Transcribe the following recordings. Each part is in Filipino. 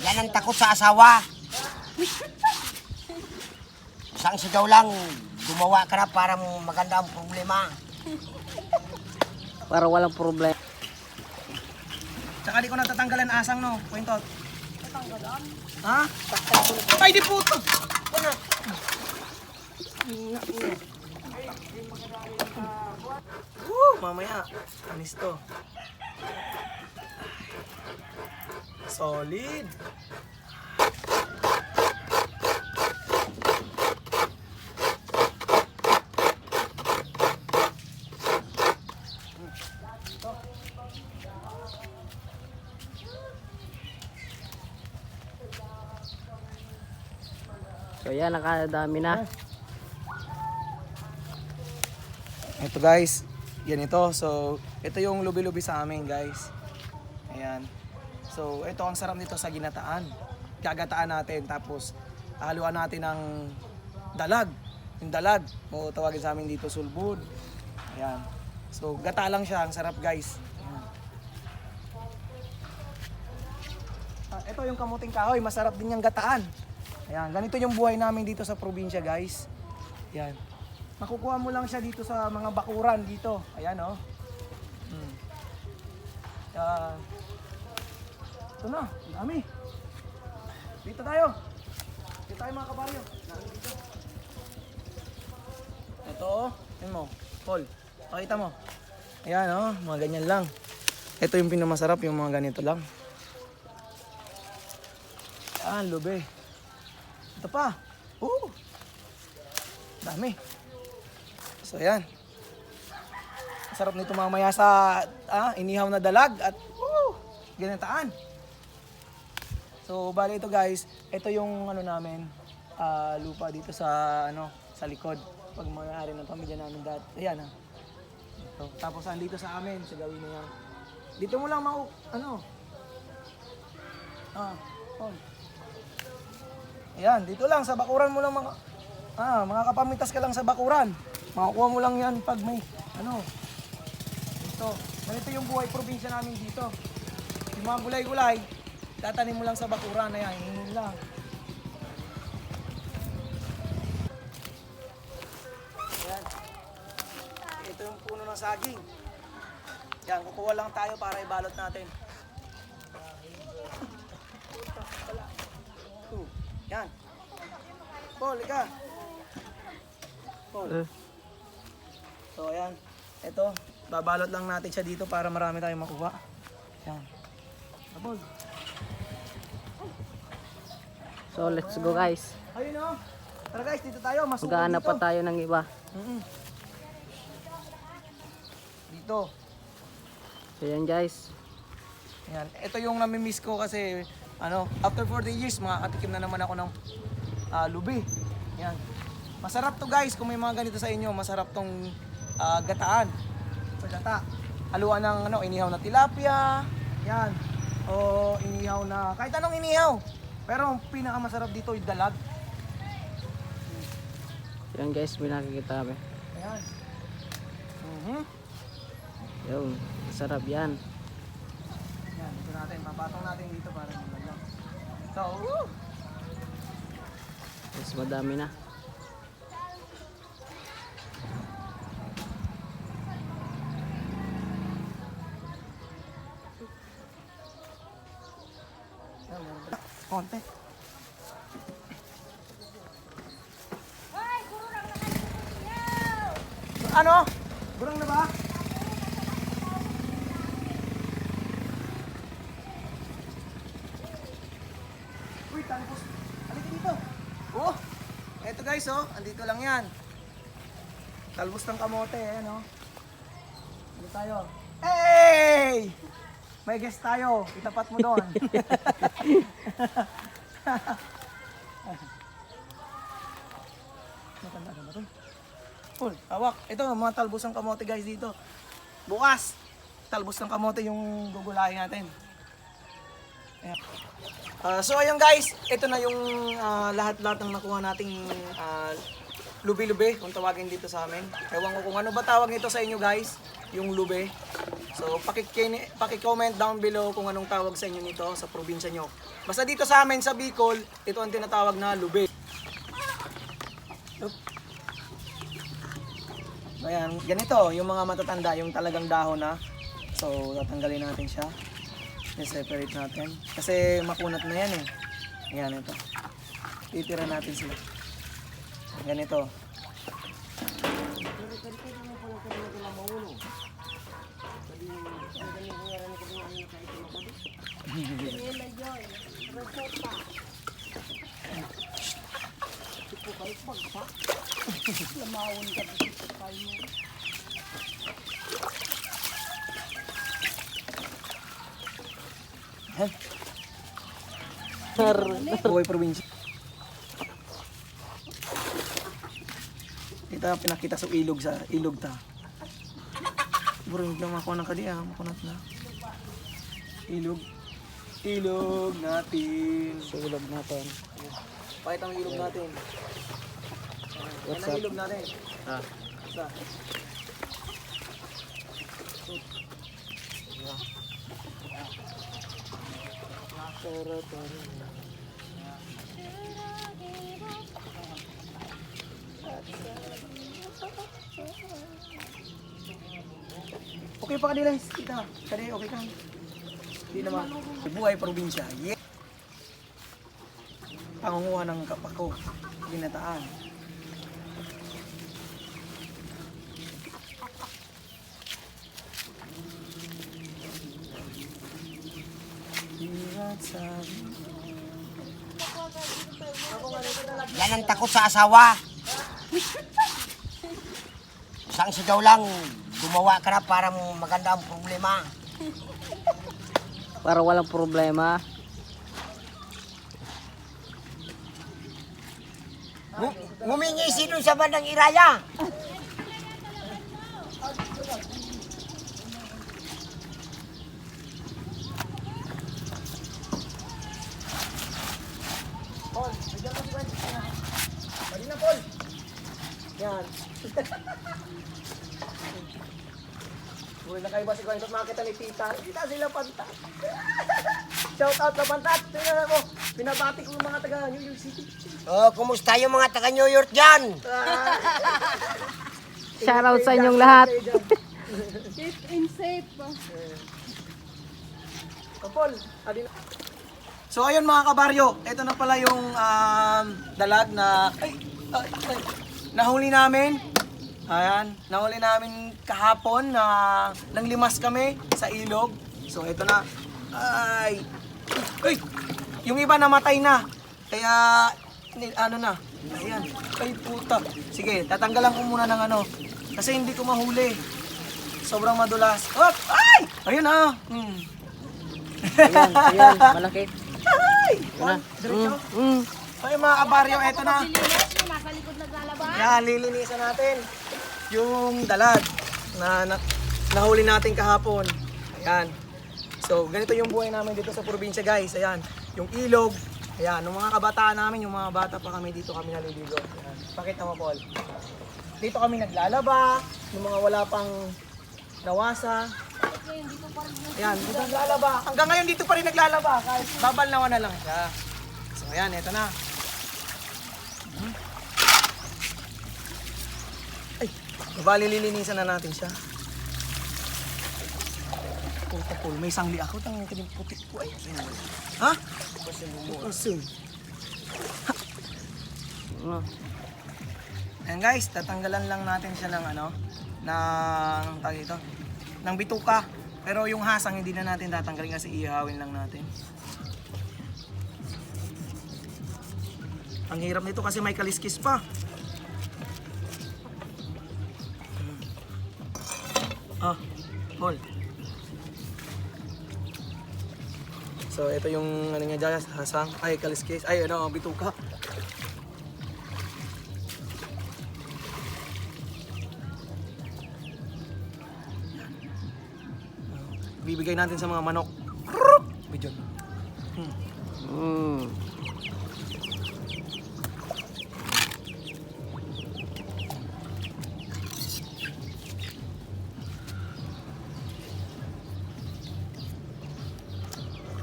Yan ang takot sa asawa. Isang sigaw lang, gumawa ka na para maganda ang problema. Para walang problema. Tsaka di ko natatanggalan asang no, Pointot. Tatanggalan? Ha? Ay di puto! Ano? Mamaya, anis to. Solid! So yan, nakadami na. Ito guys, yan ito. So, ito yung lubi-lubi sa amin guys. Ayan. So, ito ang sarap nito sa ginataan. Gagataan natin, tapos haluan natin ng dalag. Yung dalag, o tawagin sa amin dito sulbud. Ayan. So, gata lang siya, ang sarap guys. Ayan. Ito yung kamuting kahoy, masarap din yung gataan. Ayan, ganito yung buhay namin dito sa probinsya guys. Ayan. Makukuha mo lang siya dito sa mga bakuran dito. Ayan oh. Ito na, dami. Dito tayo. Dito tayo mga kabaryo. Dito. Ito oh. Ayan mo. Paul, pakita mo. Ayan oh, mga ganyan lang. Ito yung pinamasarap, yung mga ganito lang. Ayan, lube. Ito pa. Dami. So yan. Sarap nito mamaya sa inihaw na dalag at ginataan. So bali ito guys, ito yung ano namin lupa dito sa sa likod pag may-ari ng pamilya namin dati. Ayan ha. Ito. Tapos andito sa amin sa gawin niya. Dito mo lang Ayan, dito lang sa bakuran mo lang mga kapamitas ka lang sa bakuran. Makakuha mo lang yan pag may Ito, ganito yung buhay probinsya namin dito. Yung mga gulay-gulay, tatanim mo lang sa bakuran. Ayan, yun lang. Ayan. Ito yung puno ng saging. Yan, kukuha lang tayo para ibalot natin. Yan. Paul, ika. Paul. So, ayan. Ito, babalot lang natin siya dito para marami tayong makuha. Yan. Paul. So let's go guys. Ayun o. Tara guys, dito tayo. Masukal Maghahanap dito. pa tayo ng iba. Dito. So yan guys. Yan. Ito yung nami-miss ko kasi after 40 years, makakatikim na naman ako ng lubi. Yan. Masarap to guys, kung may mga ganito sa inyo, masarap tong gataan. Sa gata. Haluan ng inihaw na tilapia. Yan. O inihaw na, kahit anong inihaw. Pero ang pinakamasarap dito ay dalag. Yan guys, may nakikita kami. Ayan. Yung, sarap yan. Yan, dito natin. Papatong natin dito para maganda. So, Mas madami na. konti. Ano? Burang na ba? Uy, talbos. Halika dito. Oh, eto guys oh, andito lang yan. Talbos ng kamote oh. Dito tayo. Hey! May guest tayo. Itapat mo doon. Matanda na ba ito? Cool, hawak. Ito, mga talbos ng kamote guys dito. Bukas, talbos ng kamote yung gugulahin natin. Ayan. So ayun guys, ito na yung lahat-lahat ng nakuha nating lubi-lubi, kung tawagin dito sa amin. Ewan ko kung ano ba tawag nito sa inyo guys, yung lubi. So, paki-comment down below kung anong tawag sa inyo nito sa probinsya nyo. Basta dito sa amin sa Bicol, ito ang tinatawag na lubi. Ayan, ganito, yung mga matatanda, yung talagang dahon na. So, tatanggalin natin siya. I-separate natin. Kasi makunat na yan eh. Ayan, ito. Titira natin sila. Ganito. Buhay probinsya. Kita pinakita sa ilog ta. Buring lang ako ng kadiya, makunat na. Ilog natin. Sulog natin. Pakita ang ilog natin. Yan ang ilog natin. Ah. Isa. Okay pa kanila, kita. Kani okay ka. Hindi naman. Buhay probinsya. Yeah. Pangunguha ng kapako. Ginataan. Yan ang takot sa asawa. Isang sigaw lang, gumawa ka na para maganda ang problema. Para walang problema. Ngumingi si doon sa bandang Iraya. Paul, bigyan mo si Gwen. Bali na, Paul. Yan. Uy, nakaiba si Gwen. Tapos makakita ni Tita. Tita sila pantat. Shout out na pantat. Tingnan mo. Pinabati ko yung mga taga New York City. Oh, kumusta yung mga taga New York dyan? Shoutout sa inyong lahat. Safe and safe. Oh, Paul, adin. So ayun mga kabaryo, ito na pala yung dalag na nahuli namin. Ayan, nahuli namin kahapon na nanglimas kami sa ilog. So ito na. Ay. Yung iba namatay na. Kaya ano na. Ayan. Ay puta. Sige, tatanggalan ko muna ng ano. Kasi hindi ko mahuli. Sobrang madulas. Hop! Ay! Ayun na. Ayan, malaki. Ay! Yan na. Diretso. Mm. Ay mga kabaryo, eto na. Linis mo, nasa likod naglalaba. Yan, lilinisan natin yung dalag na nahuli natin kahapon. Ayan. So, ganito yung buhay namin dito sa probinsya, guys. Ayan, yung ilog. Ayan, yung mga kabataan namin, yung mga bata pa kami dito kami naliligo. Ayan. Pakita mo, Paul. Dito kami naglalaba, yung mga wala pang nawasa. Ayan, dito naglalaba. Hanggang ngayon dito pa rin naglalaba. Kahit babalnawan na lang siya. So, ayan, eto na. Ay, bali lilinisan na natin siya. Puta, Paul, may sangli ako. Tangin ka din putik ko. Ay, ha? Asun. Oh. Ayan guys, tatanggalan lang natin siya ng ano, ng tawag dito, ng bituka. Pero yung hasang hindi na natin tatanggalin kasi ihawin lang natin. Ang hirap nito kasi may kaliskis pa. Ah, Paul. So ito yung ano niya dyan, hasang, ay kaliskis, ay ano, bituka. Bibigay natin sa mga manok. Bidyon.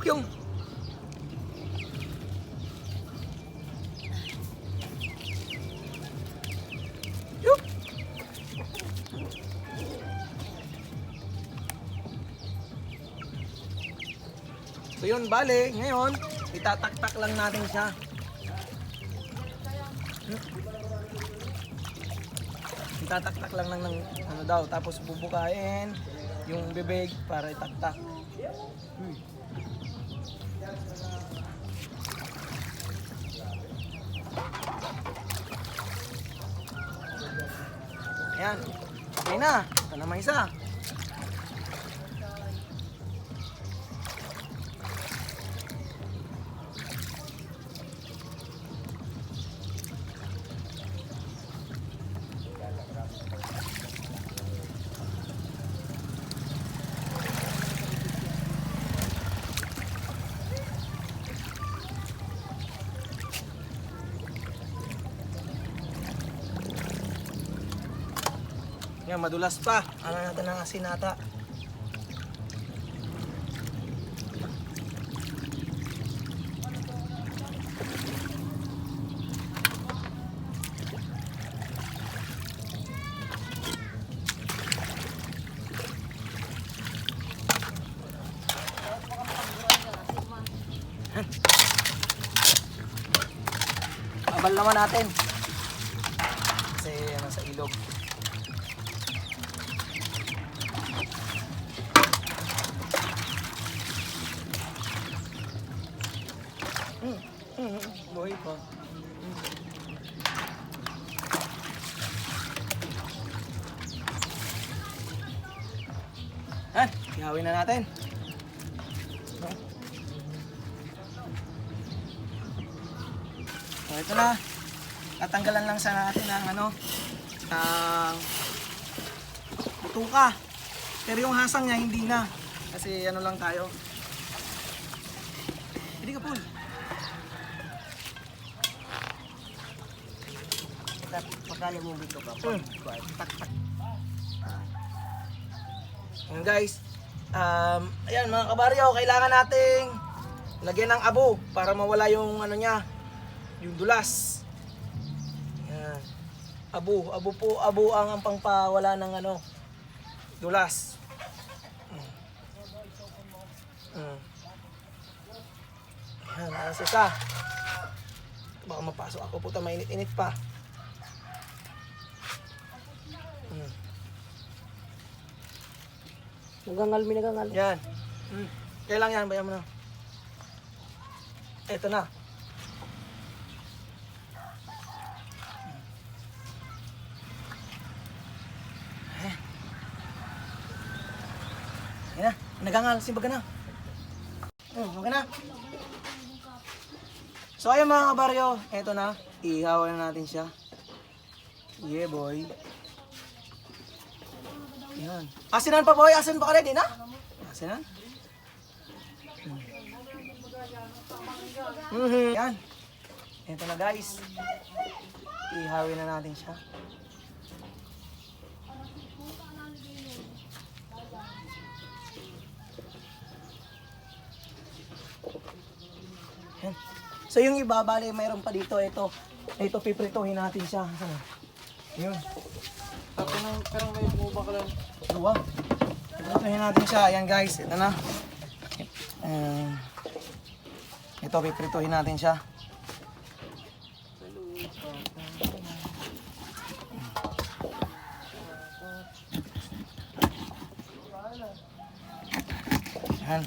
Yung. Yup. So yun, bale, ngayon, itataktak lang natin siya. Itataktak lang ng ano daw, tapos bubukain yung bibig para itaktak. Ayan. Okay na. Ito naman isa. Yan, madulas pa. Ano natin ng asin nata. Abal naman natin. Kasi ano sa ilog. Buhay pa. Ihawin na natin. So ito na. Tatanggalan lang sa natin ng ano, ng butuka. Pero yung hasang niya hindi na. Kasi ano lang tayo. Hindi ka, Paul. Pagkali mo dito ka. Tak-tak. Ayan guys, ayan mga kabaryo, kailangan nating lagyan ng abo para mawala yung ano niya, yung dulas. Ayan. Abo ang pangpawala ng ano, dulas. Ayan, alas isa. Baka mapasok ako, puta, mainit-init pa. Nagangal, nagangal. Yan. Kailang yan, bayan mo na. Eto na. Yan na. Nagangal. Simbaga na. Simbaga na. So ayun mga kabaryo. Eto na. Ihawan na natin siya. Yeah boy. Yan. Asinan pa boy. Asin pa ka ready na? Asinan. Yan. Ito na guys. Ihawin na natin siya. Yan. So yung iba, bali mayroon pa dito. Ito piprituhin natin siya. Yun. Pero may buba ka lang. Dua. Piprituhin natin siya. Ayan guys. Ito na. Ito, piprituhin natin siya. Yan.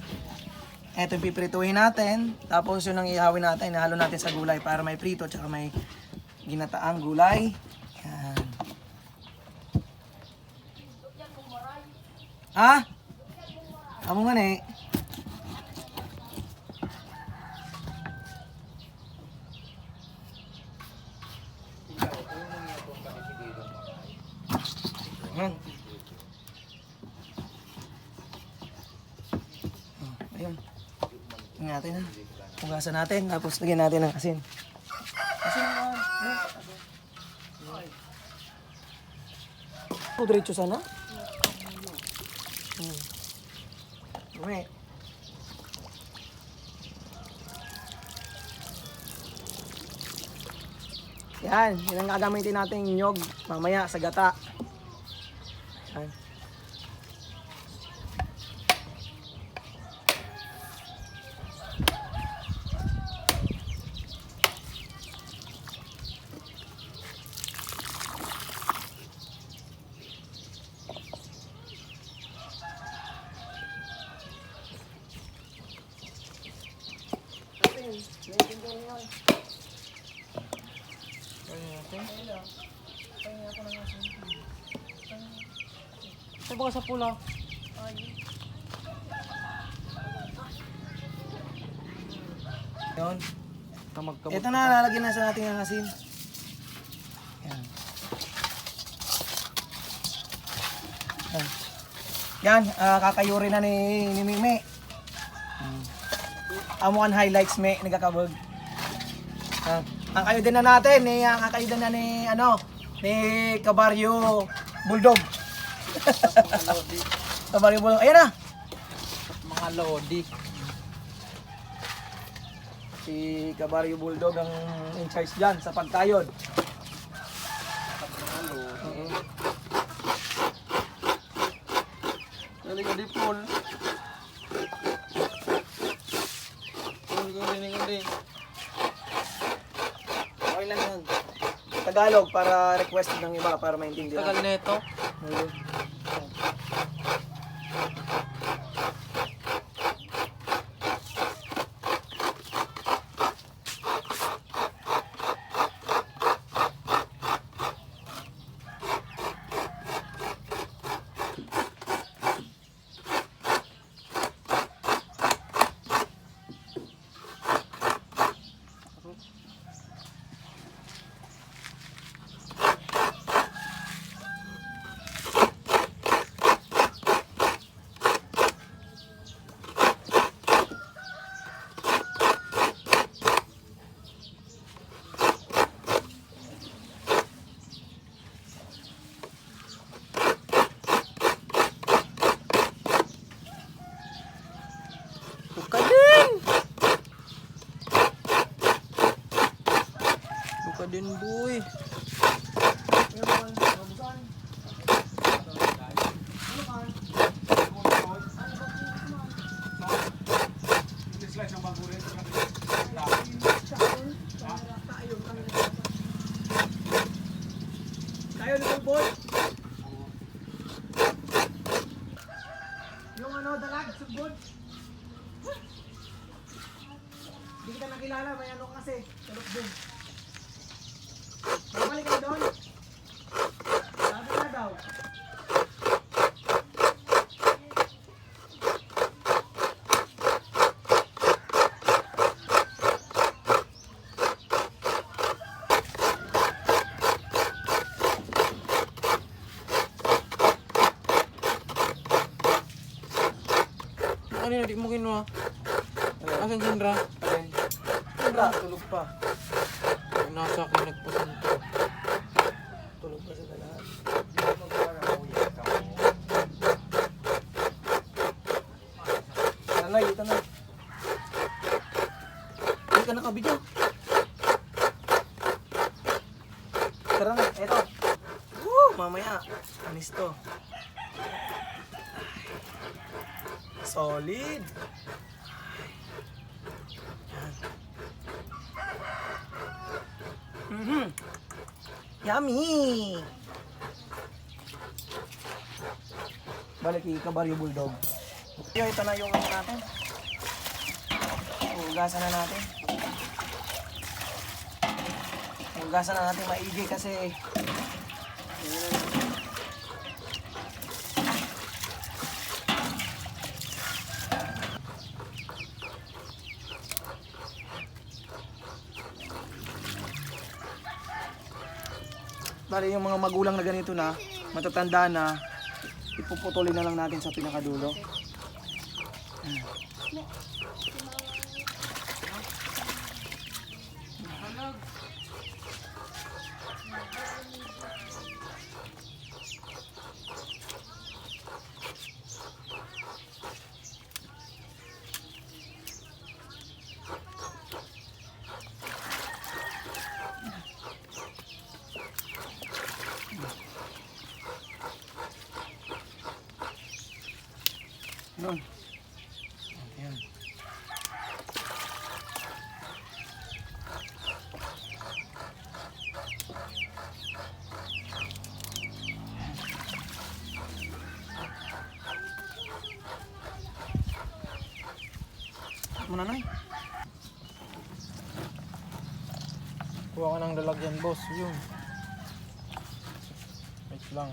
Ito yung piprituhin natin. Tapos yun ang ihawin natin. Ihalo natin sa gulay para may prito tsaka may ginataang gulay. Yan. Ha? Amo nga eh. Yan. Ayun. Tingnan natin ha. Pugasan natin, tapos lagyan natin ng asin. Asin naman. Diretso sana? Dumi. Yan, yan ang gagamitin nating nyog mamaya sa gata. Yan. Ito ba sa pula? Yun. Kamag-kamag. Ito na, lalagyan na sa natin ang asin. Yan. Yan. Yan, kakayuri na ni Mimi. Amukan highlights, me, nagkakabag. Ang kayo din na natin, ang kakayo din na ni, ni Kabaryo Bulldog. Kabaryo Bulldog, ayan na. Mga lodi. Si Kabaryo Bulldog ang in charge dyan sa pagkayod. Galing ka di Paul. Galing. Okay lang yan. Tagalog para requested ng iba para maintindihan. Tagal na ito. Ayun. Buka din. Buka din boy. Tayo little boy. Yung dalag, sugod. Hindi kita nakilala, may kasi, talok din. Babalik ka doon. Sabi na daw. Kanina di mo kinuha. Asan si Indra? Wala, tulog pa. Nasa akin nagpasanto. Tulog pa sa lahat. Nanay, ito na. Hindi ka nakabidyo. Tara na, eto. Woo, mamaya. Anis to. Solid. Yummy! Balik kay Kabaryo Bulldog. Ito na yung natin. Hugasan na natin. Hugasan na natin maigi kasi bali yung mga magulang na ganito na, matatanda na, ipuputulin na lang natin sa pinakadulo. Kuha ka ng lalagyan, boss. Yun. Wait lang.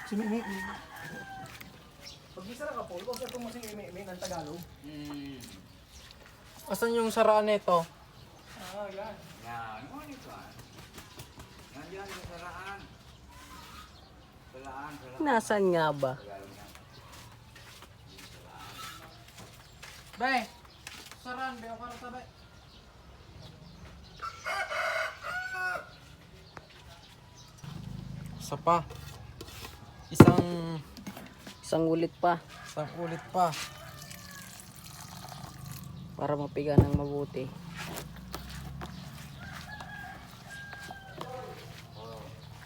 Si Mimi. Pag isara ka po, ikaw sa itong si Mimi ng Tagalog. Asan yung saraan nito? Ah, yan. Yan, mo nito ah. Yan yan, yung saraan. Salaan. Nasaan nga ba? Be! Saraan, be. O karata, be. Isa pa. Isang ulit pa Isang ulit pa. para mapiga ng mabuti.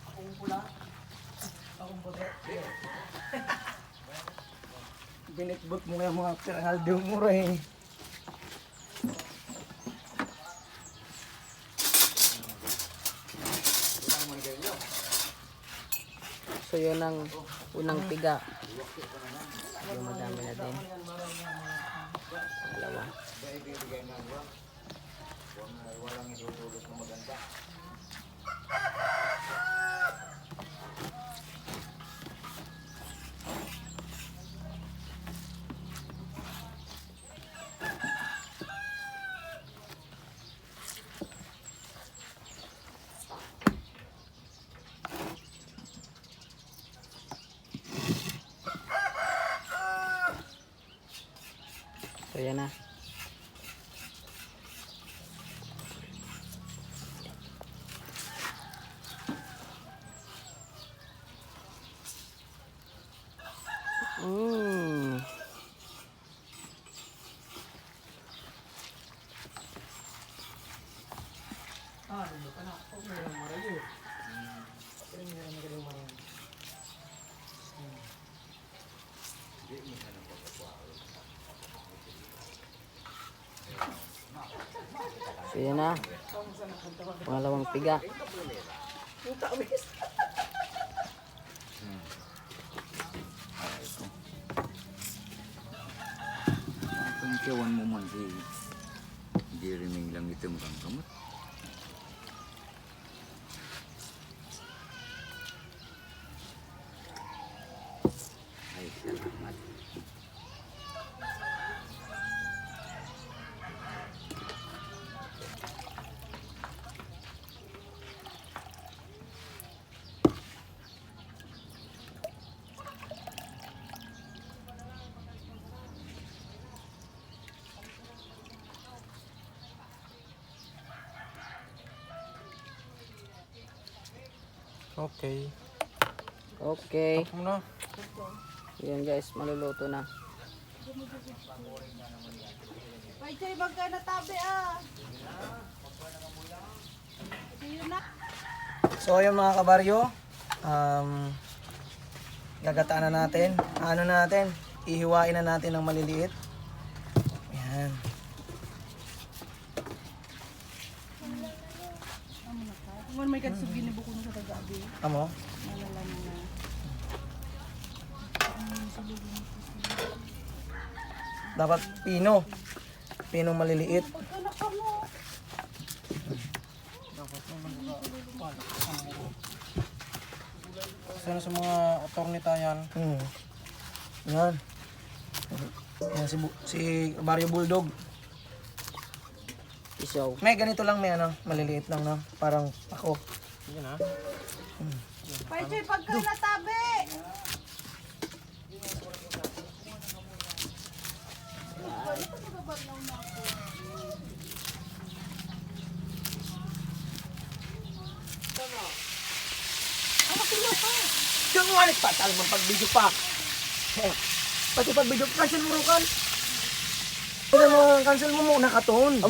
Akong pula. Akong puti. Binitbot mo yung mga Ronaldo mo rin. So yun ang unang piga. Yung madami na din. Dalawa. So yan na. Mm. Ah, nandun ka na. Okay lang, marayo. Magaling marayo. So yan na. Pangalawang piga. Kung kiwan mo man si Jeremy lang ito mukhang kamot. Ay, salamat. Okay. Okay. Tapos mo na. Yan guys, maluluto na. Ay, Jay, magka natabi ah. Yun na. So ayun mga kabaryo, gagataan na natin. Ano natin? Ihiwain na natin ng maliliit. Yan. Kung may katsugin ni buko sa tagabi. Amo? Nalala mo na. Dapat pino. Pinong maliliit. Pagkanak ka mo. Sana sa mga attorney tayan. Yan. Yan si Barrio Bulldog. Isaw. May ganito lang, may ano, maliliit lang no. Parang ako. Sige na. Ay, Jay, pagka natabi. Diyan mo anik pa, tal man pag-video pa. Pati pag-video, cancel mo rin kan. Cancel mo muna katon.